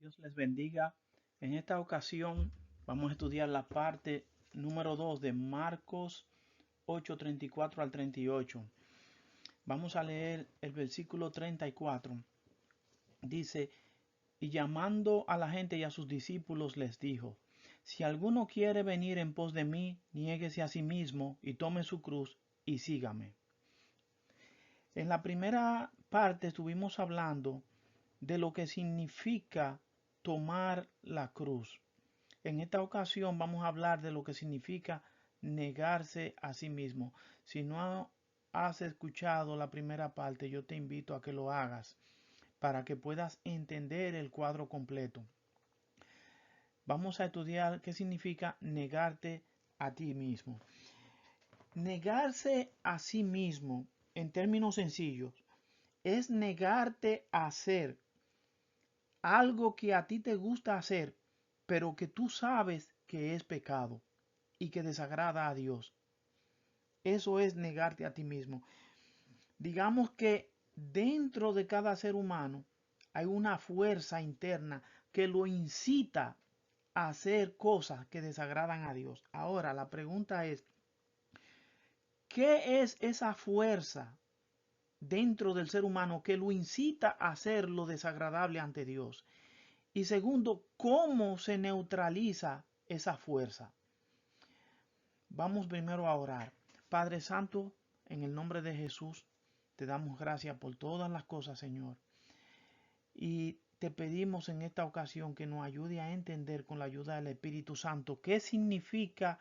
Dios les bendiga. En esta ocasión vamos a estudiar la parte número 2 de Marcos 8:34 al 38. Vamos a leer el versículo 34. Dice, y llamando a la gente y a sus discípulos les dijo, si alguno quiere venir en pos de mí, niéguese a sí mismo y tome su cruz y sígame. En la primera parte estuvimos hablando de lo que significa tomar la cruz. En esta ocasión vamos a hablar de lo que significa negarse a sí mismo. Si no has escuchado la primera parte, yo te invito a que lo hagas para que puedas entender el cuadro completo. Vamos a estudiar qué significa negarte a ti mismo. Negarse a sí mismo, en términos sencillos, es negarte a hacer algo que a ti te gusta hacer, pero que tú sabes que es pecado y que desagrada a Dios. Eso es negarte a ti mismo. Digamos que dentro de cada ser humano hay una fuerza interna que lo incita a hacer cosas que desagradan a Dios. Ahora, la pregunta es, ¿qué es esa fuerza dentro del ser humano que lo incita a hacer lo desagradable ante Dios? Y segundo, ¿cómo se neutraliza esa fuerza? Vamos primero a orar. Padre Santo, en el nombre de Jesús, te damos gracias por todas las cosas, Señor. Y te pedimos en esta ocasión que nos ayude a entender con la ayuda del Espíritu Santo qué significa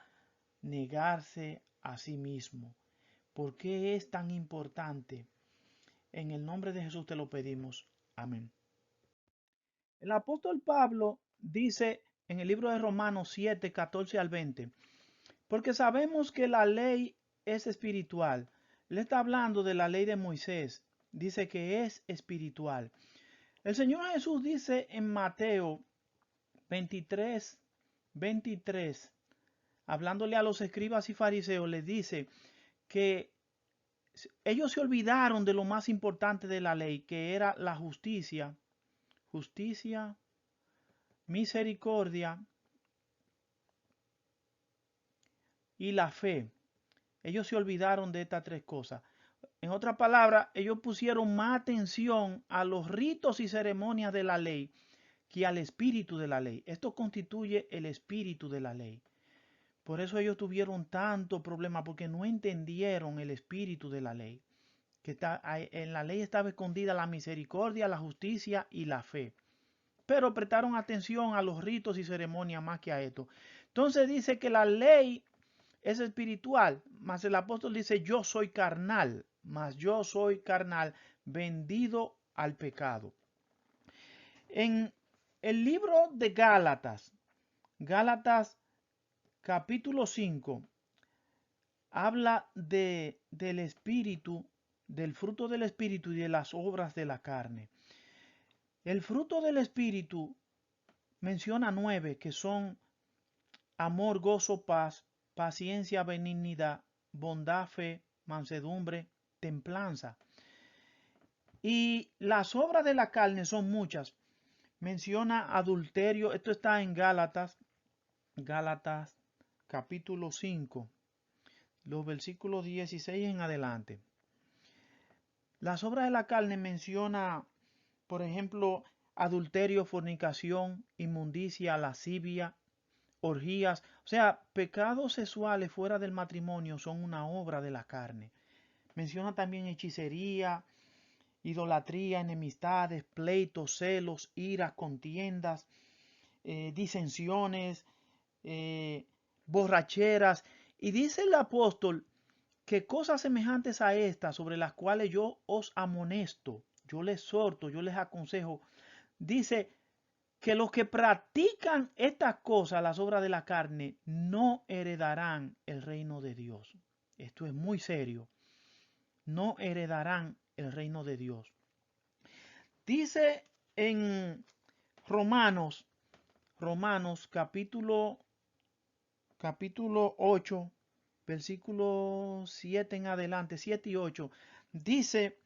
negarse a sí mismo. ¿Por qué es tan importante? En el nombre de Jesús te lo pedimos. Amén. El apóstol Pablo dice en el libro de Romanos 7, 14 al 20, porque sabemos que la ley es espiritual. Le está hablando de la ley de Moisés. Dice que es espiritual. El Señor Jesús dice en Mateo 23, 23, hablándole a los escribas y fariseos, les dice que ellos se olvidaron de lo más importante de la ley, que era la justicia, misericordia y la fe. Ellos se olvidaron de estas tres cosas. En otras palabras, ellos pusieron más atención a los ritos y ceremonias de la ley que al espíritu de la ley. Esto constituye el espíritu de la ley. Por eso ellos tuvieron tanto problema, porque no entendieron el espíritu de la ley. En la ley estaba escondida la misericordia, la justicia y la fe. Pero prestaron atención a los ritos y ceremonias más que a esto. Entonces dice que la ley es espiritual, mas el apóstol dice yo soy carnal, vendido al pecado. En el libro de Gálatas capítulo 5, habla del espíritu, del fruto del espíritu y de las obras de la carne. El fruto del espíritu menciona 9 que son amor, gozo, paz, paciencia, benignidad, bondad, fe, mansedumbre, templanza. Y las obras de la carne son muchas. Menciona adulterio, esto está en Gálatas capítulo 5, los versículos 16 en adelante. Las obras de la carne menciona, por ejemplo, adulterio, fornicación, inmundicia, lascivia, orgías. O sea, pecados sexuales fuera del matrimonio son una obra de la carne. Menciona también hechicería, idolatría, enemistades, pleitos, celos, iras, contiendas, disensiones, borracheras. Y dice el apóstol que cosas semejantes a estas, sobre las cuales yo os amonesto, yo les exhorto, yo les aconsejo, dice que los que practican estas cosas, las obras de la carne, no heredarán el reino de Dios. Esto es muy serio. No heredarán el reino de Dios. Dice en Romanos capítulo 8, versículo 7 en adelante, 7 y 8, dice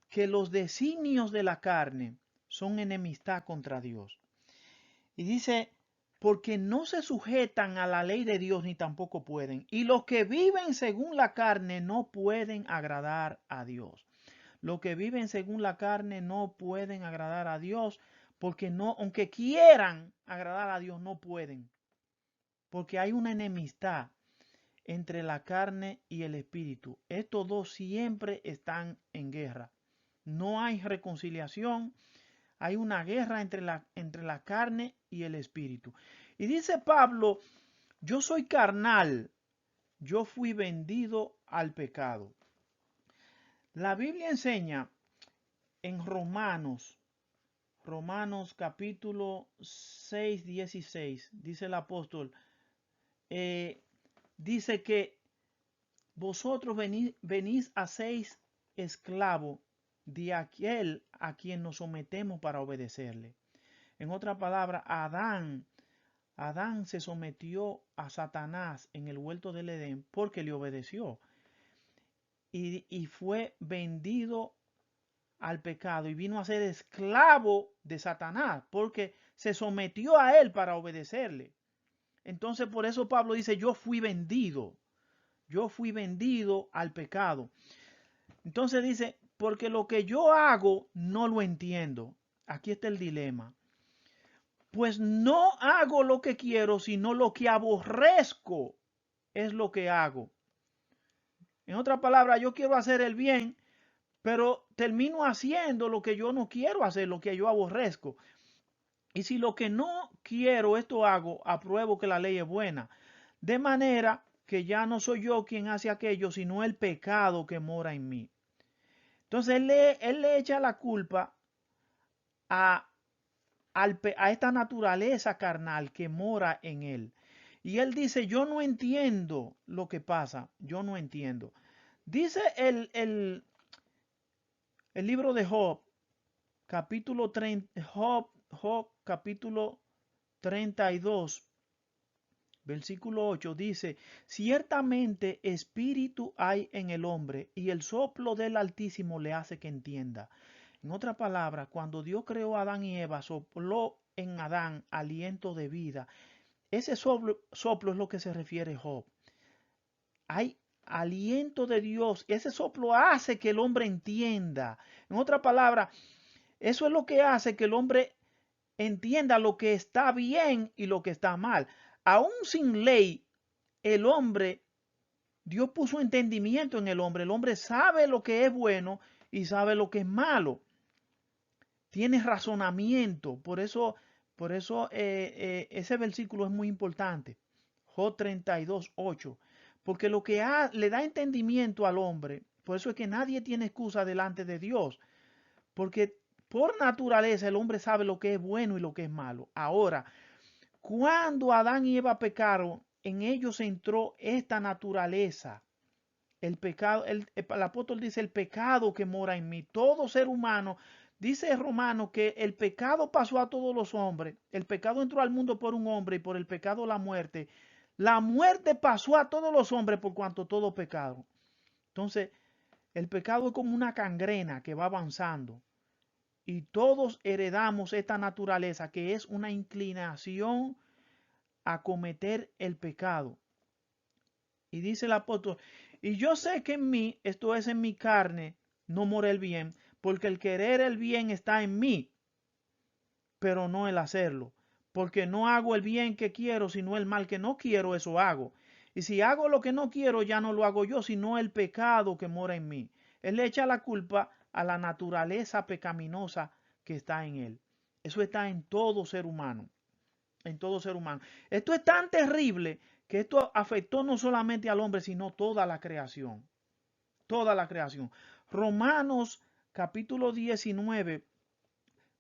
que los designios de la carne son enemistad contra Dios. Y dice, porque no se sujetan a la ley de Dios ni tampoco pueden. Y los que viven según la carne no pueden agradar a Dios. Los que viven según la carne no pueden agradar a Dios porque no, aunque quieran agradar a Dios, no pueden. Porque hay una enemistad entre la carne y el espíritu. Estos dos siempre están en guerra. No hay reconciliación. Hay una guerra entre la carne y el espíritu. Y dice Pablo, yo soy carnal, yo fui vendido al pecado. La Biblia enseña en Romanos capítulo 6, 16, dice el apóstol, dice que vosotros venís a seis esclavos de aquel a quien nos sometemos para obedecerle. En otra palabra, Adán se sometió a Satanás en el huerto del Edén porque le obedeció y fue vendido al pecado y vino a ser esclavo de Satanás porque se sometió a él para obedecerle. Entonces por eso Pablo dice, yo fui vendido al pecado. Entonces dice, porque lo que yo hago no lo entiendo. Aquí está el dilema. Pues no hago lo que quiero, sino lo que aborrezco es lo que hago. En otras palabras, yo quiero hacer el bien, pero termino haciendo lo que yo no quiero hacer, lo que yo aborrezco. Y si lo que no quiero esto hago, apruebo que la ley es buena. De manera que ya no soy yo quien hace aquello, sino el pecado que mora en mí. Entonces él le echa la culpa a, a esta naturaleza carnal que mora en él. Y él dice, yo no entiendo lo que pasa, yo no entiendo. Dice el libro de Job, capítulo 30, Job capítulo 32, versículo 8, dice, ciertamente espíritu hay en el hombre y el soplo del Altísimo le hace que entienda. En otras palabras, cuando Dios creó a Adán y Eva, sopló en Adán aliento de vida. Ese soplo es lo que se refiere Job. Hay aliento de Dios. Ese soplo hace que el hombre entienda. En otras palabras, eso es lo que hace que el hombre entienda lo que está bien y lo que está mal. Aún sin ley, el hombre, Dios puso entendimiento en el hombre. El hombre sabe lo que es bueno y sabe lo que es malo. Tiene razonamiento. Por eso ese versículo es muy importante. Job 32, 8. Porque lo que le da entendimiento al hombre, por eso es que nadie tiene excusa delante de Dios. Porque por naturaleza el hombre sabe lo que es bueno y lo que es malo. Ahora, cuando Adán y Eva pecaron, en ellos entró esta naturaleza. El pecado, el apóstol dice, el pecado que mora en mí. Todo ser humano, dice Romano que el pecado pasó a todos los hombres. El pecado entró al mundo por un hombre y por el pecado la muerte. La muerte pasó a todos los hombres por cuanto todo pecado. Entonces, el pecado es como una gangrena que va avanzando. Y todos heredamos esta naturaleza que es una inclinación a cometer el pecado. Y dice el apóstol, y yo sé que en mí, esto es en mi carne, no mora el bien, porque el querer el bien está en mí, pero no el hacerlo. Porque no hago el bien que quiero, sino el mal que no quiero, eso hago. Y si hago lo que no quiero, ya no lo hago yo, sino el pecado que mora en mí. Él le echa la culpa a la naturaleza pecaminosa que está en él. Eso está en todo ser humano. En todo ser humano. Esto es tan terrible que esto afectó no solamente al hombre, sino toda la creación. Toda la creación. Romanos capítulo 19,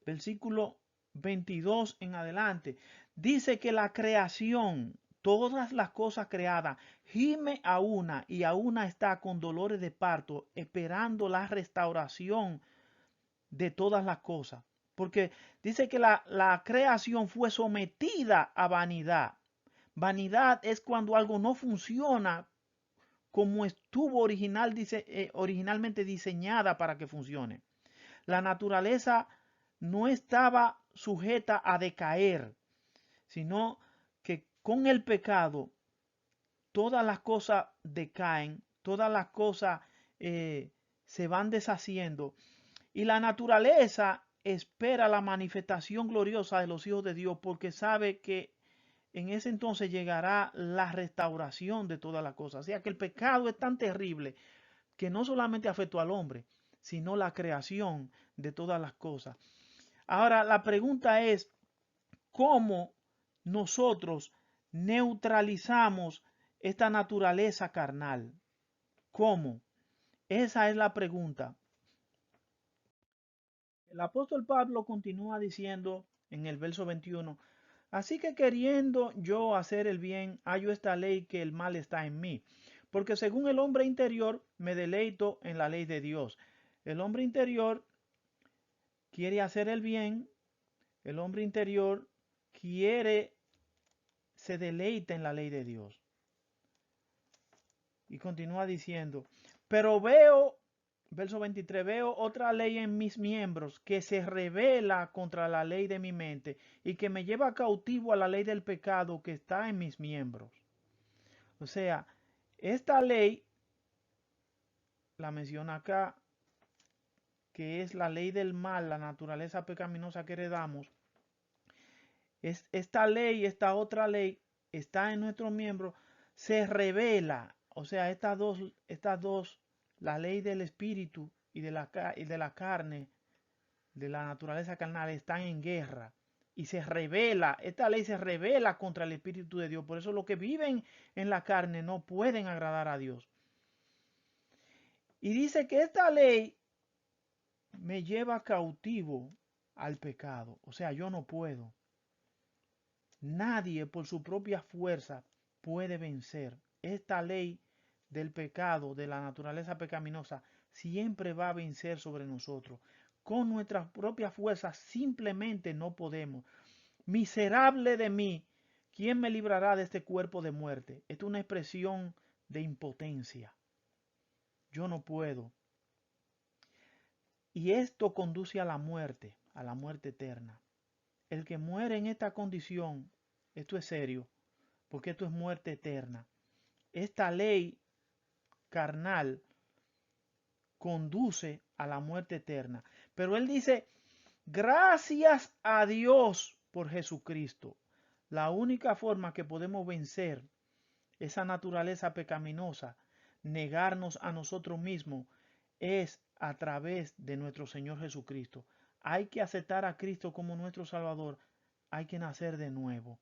versículo 22 en adelante, dice que la creación, todas las cosas creadas, gime a una y a una está con dolores de parto, esperando la restauración de todas las cosas. Porque dice que la creación fue sometida a vanidad. Vanidad es cuando algo no funciona como estuvo originalmente diseñada para que funcione. La naturaleza no estaba sujeta a decaer. sino que con el pecado todas las cosas decaen, todas las cosas se van deshaciendo y la naturaleza espera la manifestación gloriosa de los hijos de Dios porque sabe que en ese entonces llegará la restauración de todas las cosas. O sea que el pecado es tan terrible que no solamente afectó al hombre, sino la creación de todas las cosas. Ahora, la pregunta es, ¿cómo nosotros neutralizamos esta naturaleza carnal? ¿Cómo? Esa es la pregunta. El apóstol Pablo continúa diciendo en el verso 21, así que queriendo yo hacer el bien, hallo esta ley que el mal está en mí, porque según el hombre interior me deleito en la ley de Dios. El hombre interior quiere hacer el bien, el hombre interior se deleita en la ley de Dios. Y continúa diciendo, pero veo, verso 23, veo otra ley en mis miembros que se revela contra la ley de mi mente y que me lleva cautivo a la ley del pecado que está en mis miembros. O sea, esta ley, la menciona acá, que es la ley del mal, la naturaleza pecaminosa que heredamos, esta ley, esta otra ley, está en nuestros miembros, se revela. O sea, estas dos, la ley del espíritu y de la carne, de la naturaleza carnal, están en guerra. Y se revela, esta ley se revela contra el espíritu de Dios. Por eso los que viven en la carne no pueden agradar a Dios. Y dice que esta ley me lleva cautivo al pecado. O sea, yo no puedo. Nadie por su propia fuerza puede vencer. Esta ley del pecado, de la naturaleza pecaminosa, siempre va a vencer sobre nosotros. Con nuestras propias fuerzas simplemente no podemos. Miserable de mí, ¿quién me librará de este cuerpo de muerte? Esta es una expresión de impotencia. Yo no puedo. Y esto conduce a la muerte eterna. El que muere en esta condición, esto es serio, porque esto es muerte eterna. Esta ley carnal conduce a la muerte eterna. Pero él dice, gracias a Dios por Jesucristo. La única forma que podemos vencer esa naturaleza pecaminosa, negarnos a nosotros mismos, es a través de nuestro Señor Jesucristo. Hay que aceptar a Cristo como nuestro Salvador. Hay que nacer de nuevo.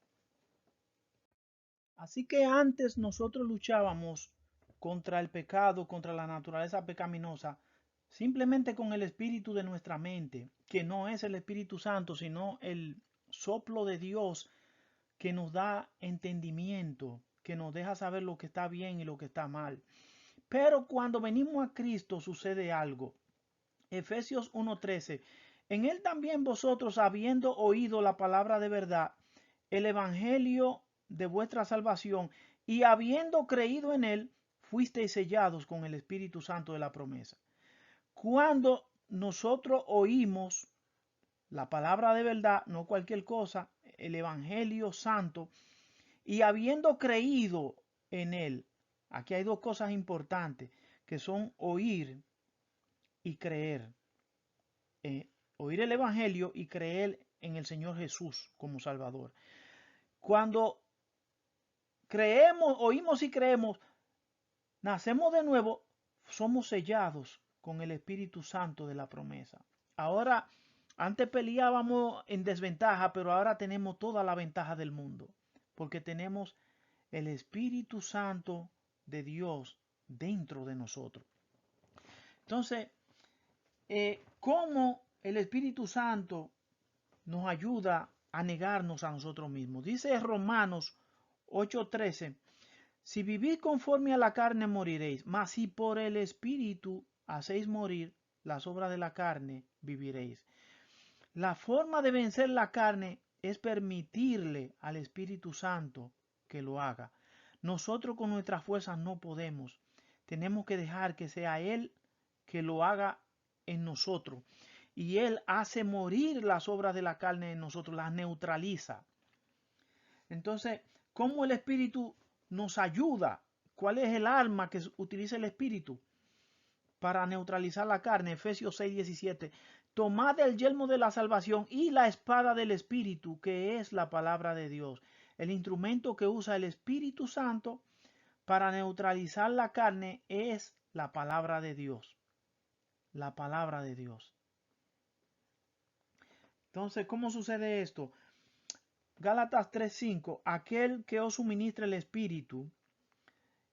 Así que antes nosotros luchábamos contra el pecado, contra la naturaleza pecaminosa, simplemente con el espíritu de nuestra mente, que no es el Espíritu Santo, sino el soplo de Dios que nos da entendimiento, que nos deja saber lo que está bien y lo que está mal. Pero cuando venimos a Cristo sucede algo. Efesios 1:13. En él también vosotros, habiendo oído la palabra de verdad, el evangelio de vuestra salvación, y habiendo creído en él, fuisteis sellados con el Espíritu Santo de la promesa. Cuando nosotros oímos la palabra de verdad, no cualquier cosa, el evangelio santo, y habiendo creído en él, aquí hay dos cosas importantes, que son oír y creer. Oír el evangelio y creer en el Señor Jesús como Salvador. Cuando creemos, oímos y creemos, nacemos de nuevo, somos sellados con el Espíritu Santo de la promesa. Ahora, antes peleábamos en desventaja, pero ahora tenemos toda la ventaja del mundo, porque tenemos el Espíritu Santo de Dios dentro de nosotros. Entonces, ¿cómo el Espíritu Santo nos ayuda a negarnos a nosotros mismos? Dice Romanos 8:13, si vivís conforme a la carne moriréis, mas si por el Espíritu hacéis morir las obras de la carne, viviréis. La forma de vencer la carne es permitirle al Espíritu Santo que lo haga. Nosotros con nuestras fuerzas no podemos. Tenemos que dejar que sea Él que lo haga en nosotros. Y Él hace morir las obras de la carne en nosotros, las neutraliza. Entonces, ¿cómo el Espíritu nos ayuda? ¿Cuál es el arma que utiliza el Espíritu para neutralizar la carne? Efesios 6:17. Tomad el yelmo de la salvación y la espada del Espíritu, que es la palabra de Dios. El instrumento que usa el Espíritu Santo para neutralizar la carne es la palabra de Dios. La palabra de Dios. Entonces, ¿cómo sucede esto? Gálatas 3:5. Aquel que os suministra el Espíritu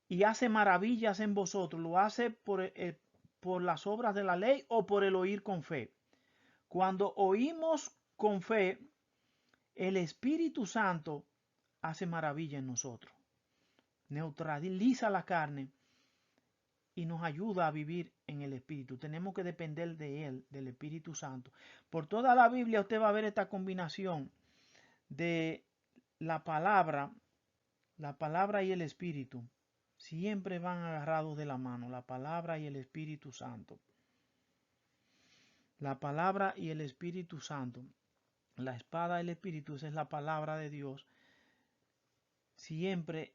y hace maravillas en vosotros, ¿lo hace por las obras de la ley o por el oír con fe? Cuando oímos con fe, el Espíritu Santo hace maravilla en nosotros. Neutraliza la carne y nos ayuda a vivir en el Espíritu. Tenemos que depender de Él, del Espíritu Santo. Por toda la Biblia usted va a ver esta combinación de la palabra y el Espíritu. Siempre van agarrados de la mano, la palabra y el Espíritu Santo. La palabra y el Espíritu Santo. La espada del Espíritu, esa es la palabra de Dios. Siempre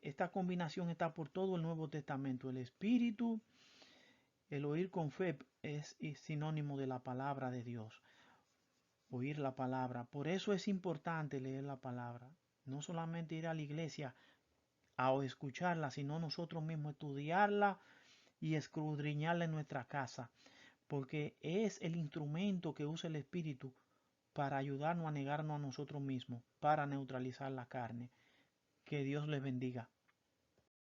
esta combinación está por todo el Nuevo Testamento. El Espíritu, el oír con fe es sinónimo de la palabra de Dios. Oír la palabra. Por eso es importante leer la palabra. No solamente ir a la iglesia a escucharla, sino nosotros mismos estudiarla y escudriñarla en nuestra casa. Porque es el instrumento que usa el Espíritu para ayudarnos a negarnos a nosotros mismos, para neutralizar la carne. Que Dios les bendiga.